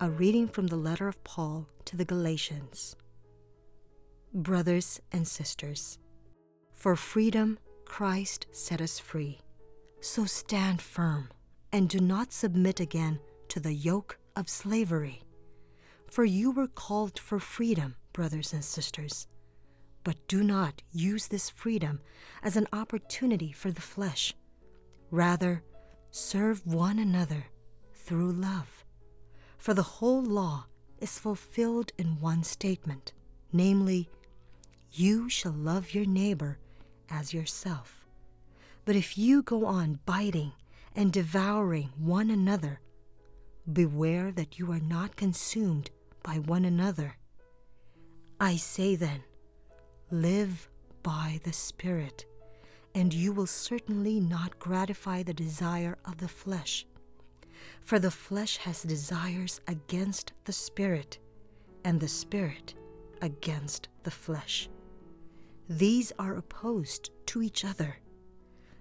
A reading from the letter of Paul to the Galatians. Brothers and sisters, for freedom Christ set us free. So stand firm and do not submit again to the yoke of slavery. For you were called for freedom, brothers and sisters. But do not use this freedom as an opportunity for the flesh. Rather, serve one another through love. For the whole law is fulfilled in one statement, namely, you shall love your neighbor as yourself. But if you go on biting and devouring one another, beware that you are not consumed by one another. I say then, live by the Spirit, and you will certainly not gratify the desire of the flesh. For the flesh has desires against the Spirit, and the Spirit against the flesh. These are opposed to each other,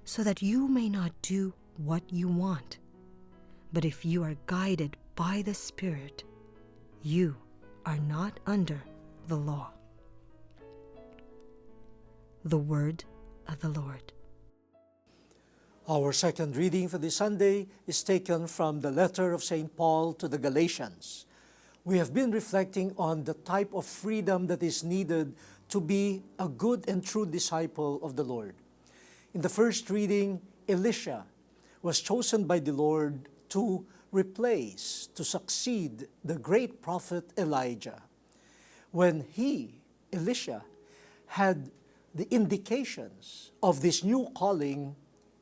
so that you may not do what you want. But if you are guided by the Spirit, you are not under the law. The word of the Lord. Our second reading for this Sunday is taken from the letter of St. Paul to the Galatians. We have been reflecting on the type of freedom that is needed to be a good and true disciple of the Lord. In the first reading, Elisha was chosen by the Lord to replace, to succeed the great prophet Elijah. When Elisha, had the indications of this new calling,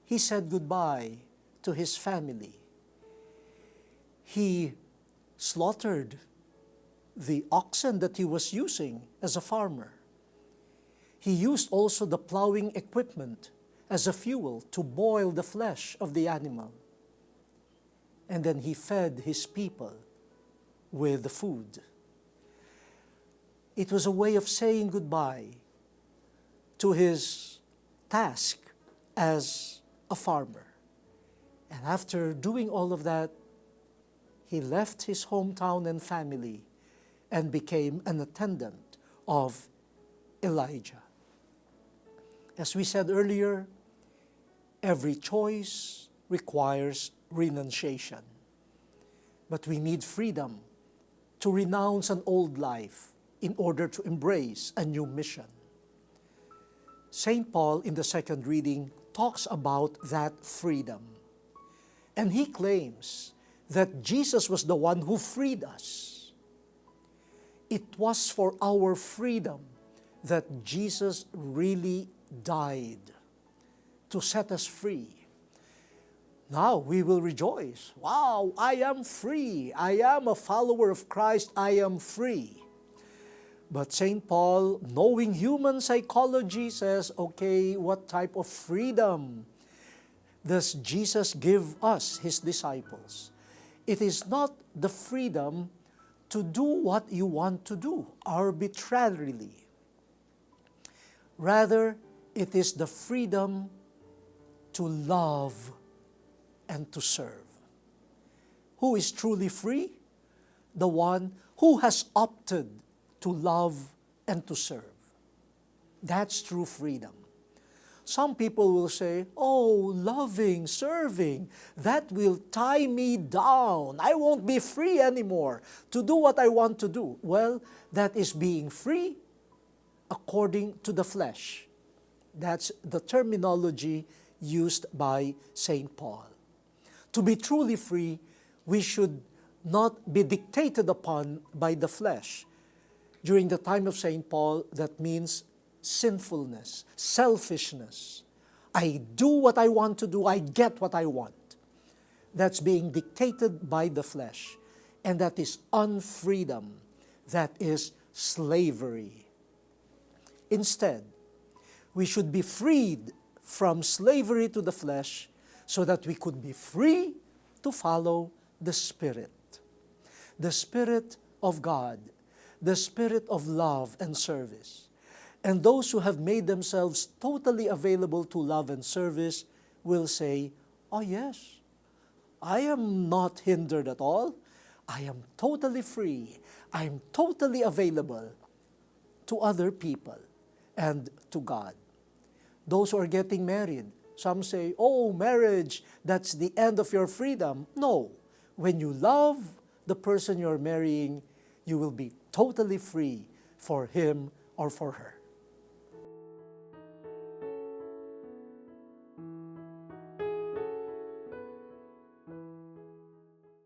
he said goodbye to his family. He slaughtered the oxen that he was using as a farmer. He used also the plowing equipment as a fuel to boil the flesh of the animal. And then he fed his people with the food. It was a way of saying goodbye to his task as a farmer. And after doing all of that, he left his hometown and family and became an attendant of Elijah. As we said earlier, every choice requires renunciation. But we need freedom to renounce an old life in order to embrace a new mission. St. Paul, in the second reading, talks about that freedom. And he claims that Jesus was the one who freed us. It was for our freedom that Jesus really died to set us free. Now we will rejoice. Wow, I am free. I am a follower of Christ. I am free. But St. Paul, knowing human psychology, says, okay, what type of freedom does Jesus give us, his disciples? It is not the freedom to do what you want to do arbitrarily. Rather, it is the freedom to love and to serve. Who is truly free? The one who has opted to love and to serve. That's true freedom. Some people will say, oh, loving, serving, that will tie me down. I won't be free anymore to do what I want to do. Well, that is being free according to the flesh. That's the terminology used by St. Paul. To be truly free, we should not be dictated upon by the flesh. During the time of St. Paul, that means sinfulness, selfishness. I do what I want to do, I get what I want. That's being dictated by the flesh. And that is unfreedom. That is slavery. Instead, we should be freed from slavery to the flesh so that we could be free to follow the Spirit. The Spirit of God, the Spirit of love and service. And those who have made themselves totally available to love and service will say, oh yes, I am not hindered at all. I am totally free. I'm totally available to other people and to God. Those who are getting married, some say, oh, marriage, that's the end of your freedom. No. When you love the person you're marrying, you will be totally free for him or for her.